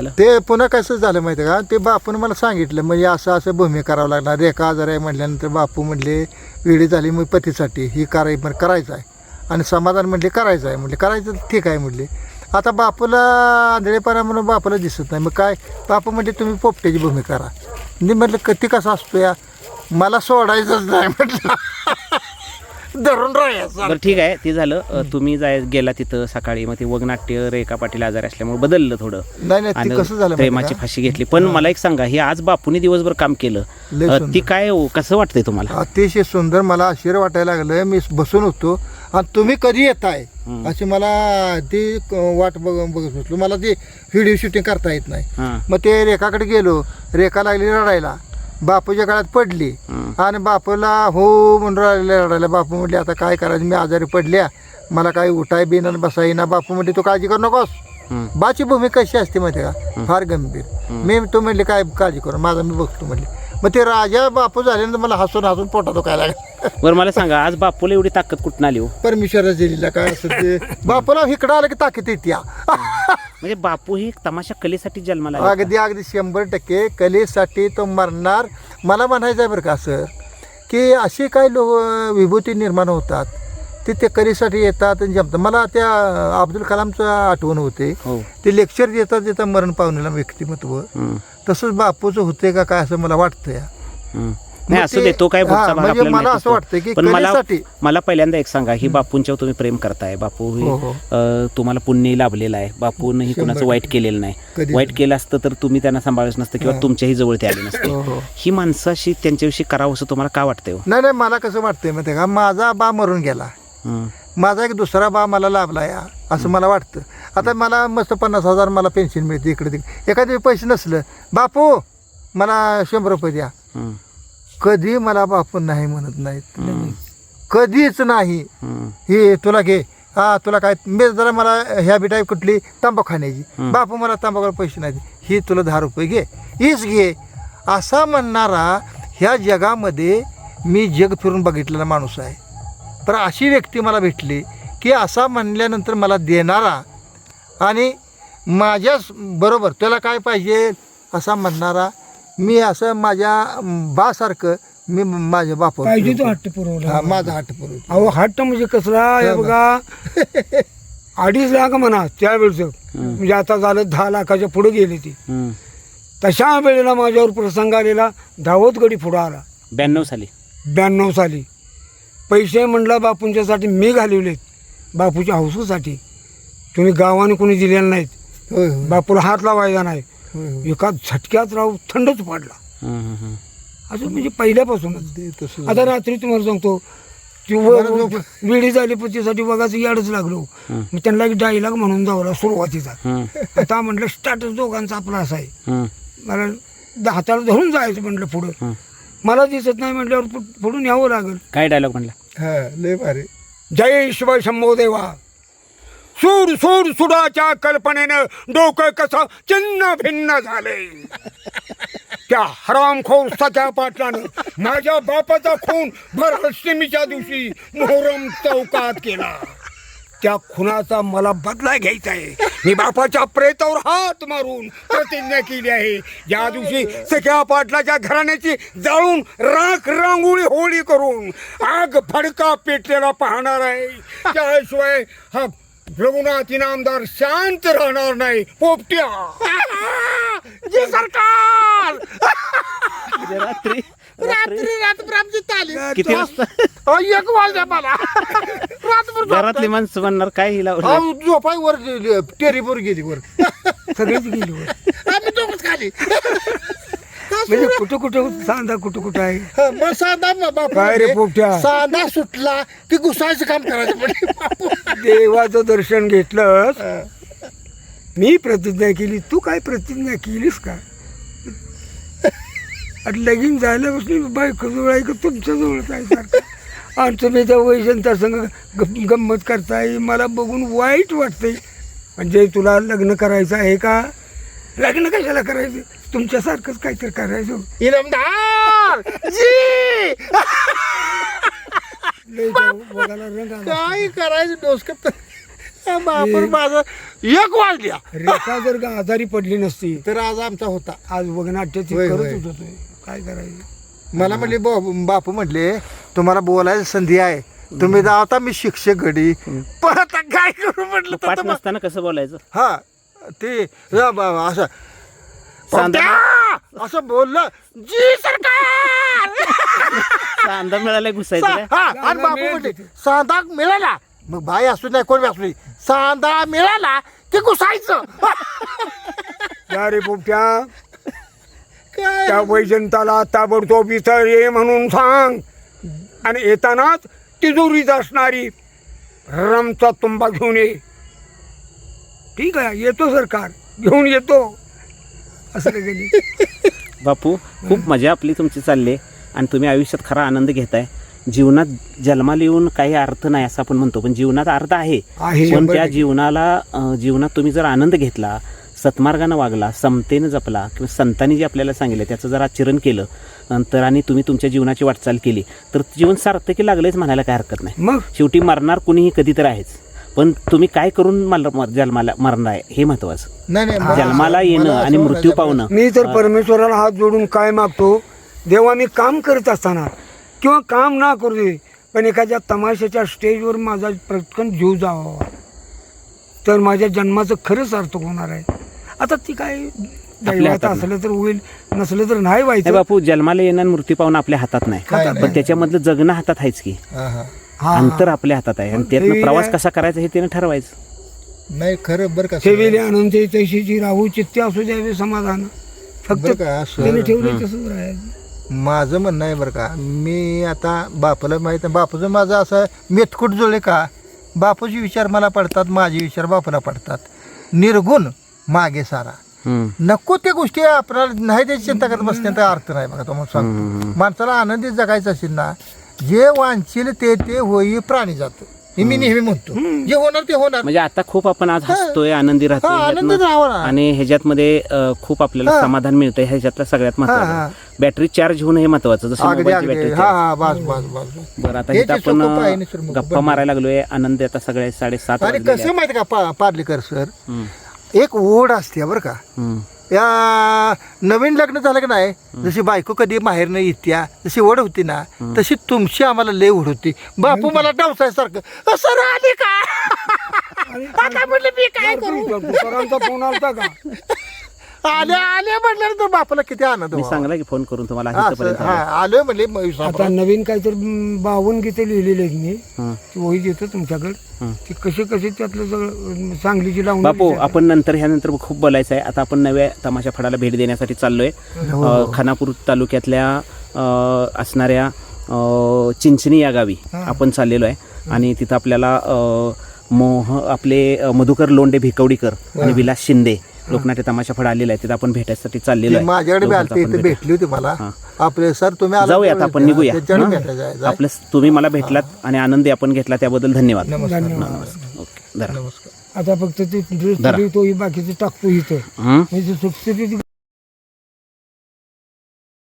झालं? ते पुन्हा कसं झालं माहिती आहे का, ते बापून मला सांगितलं म्हणजे असं असं भूमी करावं लागणार, रेखा आजार आहे म्हटल्यानंतर बापू म्हणले वेळी झाली मग पतीसाठी ही करायचं आहे आणि समाधान म्हणले करायचं आहे, म्हटले करायचं ठीक आहे म्हटले. आता बापूला आंधळेपणा म्हणून बापूला दिसत नाही, मग काय बापू म्हटले तुम्ही पोपट्याची भूमी करा. मी म्हटलं कधी कसं असतो या, मला सोडायचंच नाही म्हटलं धरून राहायचं. बरं ठीक आहे, ते झालं. तुम्ही गेला तिथं सकाळी, मग ते वगनाट्य रेखा पाटील आजारी असल्यामुळे बदललं थोडं. नाही ते कसं झालं प्रेमाची फाशी घेतली. पण मला एक सांगा, हे आज बापूने दिवसभर काम केलं, ती काय कसं वाटतंय तुम्हाला? अतिशय सुंदर, मला आश्चर्य वाटायला लागलं. मी बसून होतो आणि तुम्ही कधी येताय अशी मला ती वाट बघत होतो. मला ती व्हिडिओ शूटिंग करता येत नाही. मग ते रेखाकडे गेलो, रेखा लागली रडायला, बापूच्या काळात पडली आणि बापूला हो म्हणून रडायला. बापू म्हटले आता काय करायचं, मी आजारी पडल्या, मला काही उठाय बिना बसाय ना. बापू म्हटले तू काळजी करू नकोस, बाची भूमी कशी असते माहिती का, फार गंभीर. मी तो म्हणले काय काळजी करू, माझा मी बघतो म्हटले. मग ते राजा बापू झाल्यानंतर मला हसून पोटात दुखायला लागला. बरं मला सांगा, आज बापूला एवढी ताकद कुठून आली हो? परमेश्वराच्या दिलेला काय असं ते बापूला इकडं आलं की ताकद येते. म्हणजे बापू ही तमाशा कलेसाठी जन्माला आला. अगदी 100% कलेसाठी तो मरणार. मला म्हणायचं आहे बरं का सर, की अशी काही लोक विभूती निर्माण होतात ते कलेसाठी येतात आणि जमतात. मला त्या अब्दुल कलामचं आठवण होते, ते लेक्चर देता मरण पावलेला व्यक्तिमत्व, तसंच बापूचं होते का काय असं मला वाटतं या. नाही असं देतो काय म्हणजे मला असं वाटतं की पण मला पहिल्यांदा एक सांगा, ही बापूंच्यावर तुम्ही प्रेम करताय, बापू तुम्हाला पुण्य लाभलेला आहे, बापूनही कुणाचं वाईट केलेलं नाही. वाईट केलं असतं तर तुम्ही त्यांना सांभाळच नसतं किंवा तुमच्याही जवळ ते आले नसते. ही माणसाशी त्यांच्याविषयी करावं असं तुम्हाला का वाटतंय? नाही मला कसं वाटतंय माहिती का, माझा बा मरून गेला, माझा एक दुसरा बा मला लाभला या असं मला वाटतं. आता मला मस्त 50,000 मला पेन्शन मिळते इकडे तिकडे. एखादे पैसे नसलं, बापू मला 100 रुपये द्या, कधी मला बापू नाही म्हणत नाहीत, कधीच नाही. हे तुला घे, तुला काय मी जरा मला ह्या बिटाई कुठली तंबाखू खाण्याची, बापू मला तंबाखूला पैसे नाही, ही तुला 10 रुपये घे, हीच घे असा म्हणणारा ह्या जगामध्ये मी जग फिरून बघितलेला माणूस आहे. पण अशी व्यक्ती मला भेटली की असा म्हणल्यानंतर मला देणारा आणि माझ्या बरोबर त्याला काय पाहिजे असा म्हणणारा. मी असं माझ्या बासारखं मी माझ्या बापा पाहिजे तो हट्ट पुरवला. माझा हट्ट पुरवला. अहो हट्ट म्हणजे कसला हे बघा, 2.5 लाख म्हणा त्यावेळेचं, म्हणजे आता झालं 10 लाखाच्या पुढे गेली ती. तशा वेळेला माझ्यावर प्रसंग आलेला, धावत गडी पुढं आला 92 साली. पैसे म्हणला बापूंच्यासाठी मी घालवलेत, बापूच्या हौसूसाठी. तुम्ही गावाने कोणी दिलेलं नाहीत, बापूला हात लावायचा नाही. एका झटक्यात राहू थंडच पडला असं, म्हणजे पहिल्यापासूनच. आता रात्री तुम्हाला सांगतो, वेळी झाली पतीसाठी बघाच याडच लागलो. मी त्यांना डायलॉग म्हणून जावला सुरुवातीचा. आता म्हटलं स्टार्टच दोघांचा आपला असा आहे, मला हाताला धरून जायचं म्हटलं पुढं, मला दिसत नाही म्हटल्यावर पुढून यावं लागेल. काय डायलॉग म्हणला? लय भारी. जय शिव शंभो देवा. सुडाच्या कल्पनेनं डोकं कसं चिन्ह भिन्न झाले. त्या हरामखोर सख्या पाटलानं माझ्या बापाचा खून भर अष्टमीच्या दिवशी मोहरम चौकात केला. त्या खुनाचा मला बदला घ्यायचा आहे. मी बापाच्या प्रेतावर हात मारून प्रतिज्ञा केली आहे, ज्या दिवशी सख्या पाटलाच्या घराण्याची जाळून राख रांगोळी होळी करून आग फडका पेटलेला पाहणार आहे. त्याशिवाय हा रघुनाथ इनामदार शांत राहणार नाही. पोपट्या जे सरकार रात्री रात्री किती वाजता? 1 वाजता मला रात्रभर घरातली माणसं म्हणणार काय हिला झोपाय वर टेरीवर गेली वर, सगळीच गेली वर. आम्ही दोघंच खाली. म्हणजे कुठं सांदा कुठं आहे. मग सांदा काय रे पोपट्या, सांदा सुटला की घुसायचं काम करायचं म्हणजे. देवाचं दर्शन घेतलंस, मी प्रतिज्ञा केली, तू काय प्रतिज्ञा केलीस का? लगीन झाल्यापासून बायको जवळ आहे का तुमच्या जवळच आहे सारखं, आणि तुम्ही त्या वैजंता संग गंमत करताय. मला बघून वाईट वाटतंय. म्हणजे तुला लग्न करायचं आहे का? लग्न कशाला करायचं, तुमच्यासारखंच काहीतरी करायचं. इनामदार जी बघायला रंग आला. काय करायचं डोसकत बापूर माझं 1 वाजल्या रेखा जर का आजारी पडली नसती तर आज आमचा होता. आज वगनाट्य ते होय, करत होय. होतो ते. काय करायचं. मला म्हणले बापू म्हटले तुम्हाला बोलायची संधी आहे, तुम्ही जाता मी शिक्षक घडी पण आता काय करू म्हटलं पाठ तर नसताना कसं बोलायचं? हा ते असं सांदा असं बोललं जी सरकार सांदा मिळालाय घुसायचं काय? हा आणि बापू म्हटले सांदा मिळाला, मग भाई असू नाही कोण असू नाही, सांदा मिळाला की घुसायचं. या रे पोपट्या काय त्या वैजंताला ताबडतोब इथं ये म्हणून सांग, आणि येतानाच तिजोरीत असणारी रमचा तुंबा घेऊन ये. ठीक आहे, येतो सरकार, घेऊन येतो. असं काय केली. बापू खूप मजा आपली तुमची चालली आहे आणि तुम्ही आयुष्यात खरा आनंद घेताय. जीवनात जन्माला येऊन काही अर्थ नाही असं आपण म्हणतो, पण जीवनात अर्थ आहे. आहे. पण त्या जीवनात तुम्ही जर आनंद घेतला, सत्मार्गानं वागला, समतेनं जपला, किंवा संतांनी जे आपल्याला सांगितलं त्याचं जर आचरण केलं नंतर आणि तुम्ही तुमच्या जीवनाची वाटचाल केली तर जीवन सार्थकी लागलंच म्हणायला काय हरकत नाही. मग शेवटी मरणार कुणीही कधीतरी आहेच, पण तुम्ही काय करून जन्माला मरणार आहे हे महत्वाचं. नाही जन्माला येणं आणि मृत्यू पावणं. मी तर परमेश्वराला हात जोडून काय मागतो, देवा मी काम करत असताना किंवा काम ना करू दे, पण एखाद्या तमाशाच्या स्टेजवर माझा पटकन जीव जावा तर माझ्या जन्माचं खरंच अर्थ होणार आहे. आता ती काय दैवात हातात असलं तर होईल, नसलं तर नाही नाही व्हायचं. बापू, जन्माला येणं आणि मृत्यू पावणं आपल्या हातात नाही, हातात पण त्याच्यामधलं जगणं हातात आहेच की. हा, अंतर आपल्या हातात आहे आणि त्यातनं प्रवास कसा करायचा हे त्यानं ठरवायचं. नाही खरं बरं का ठेवेली आनंद तैशीची राहू चित्ते असू द्यावे समाधान, फक्त बरं का सर, त्याने ठेवले तसंच राहायचं. माझं म्हणणं आहे बरं का, मी आता बापूला माहीत आहे, बापूचं माझं असं मेतकूट जुळले का, बापूचे विचार मला पडतात, माझे विचार बापूला पडतात. निर्गुण मागे सारा, नको त्या गोष्टी आपल्याला नाही त्याची चिंता करत बसण्याचा अर्थ नाही. बघा तुम्हाला सांगतो, माणसाला आनंदीत जगायचं असेल ना, जे वांछील ते होई प्राणी जातं, हे मी नेहमी म्हणतो. जे होणार ते होणार. म्हणजे आता खूप आपण आज हसतोय, आनंदी हा, आनंदीत राहतोय राहावं ना. आणि ह्याच्यातमध्ये खूप आपल्याला समाधान मिळतंय. ह्याच्यातलं सगळ्यात हा. महत्वाचं बॅटरी चार्ज होणं हे महत्वाचं. जसं अगदी मोबाईलची अगदी बॅटरी हा हा बस बस बस बस. बरं, आता हे इथं जे आपण सोपं आहे ना सर, मग गप्पा मारायला लागलोय. आनंद आता सगळे 7:30 आणि वाजलेले कसं माहिती का पार्लेकर सर, आहेत. एक ओढ असते बरं का. या नवीन लग्न झालं की नाही, जशी बायको कधी बाहेर नाही येत्या, जशी ओढ होती ना, तशी तुमची आम्हाला लय ओढ होती. बापू मला डावसायसारखं सर आले का, आता म्हटलं मी काय करू, तुकारामचा फोन आलता का? आले आले म्हटल्यानंतर बापूला किती आनंद मी व्हावा. सांगला की फोन करून तुम्हाला हा, इथपर्यंत सर, हा, आलोय म्हणले मग आता सापडा. नवीन काहीतरी 52 गीते लिहिलेली आहेत मी, हं. ती वही देतो तुमच्याकडे. ती कशी कशी त्यातलं सगळं सांगलीची लावून बापू, आपण ह्यानंतर खूप बोलायचं आहे. आता आपण नव्या तमाशा फडाला भेट देण्यासाठी चाललोय. खानापूर तालुक्यातल्या असणाऱ्या चिंचणी या गावी आपण चाललेलो आहे आणि तिथं आपल्याला आपले मधुकर लोंढे भिकवडीकर आणि विलास शिंदे लोकनाट्य तमाशा फड आलेला आहे. तिथं आपण भेटायसाठी चाललेलो आहे. माझ्याकडे बी आलते, इथे भेटली होती मला. आपले सर तुम्ही आला जाऊया आता आपण निघूया. त्याच्याकडे भेटायचं आहे. आपलं तुम्ही मला भेटलात आणि आनंदी आपण घेतला त्याबद्दल धन्यवाद. धन्यवाद. ओके, धरा. नमस्कार. आता फक्त ते ड्रेस तो बाकीचं टाकतो इथं हं? म्हणजे सुटसुटीत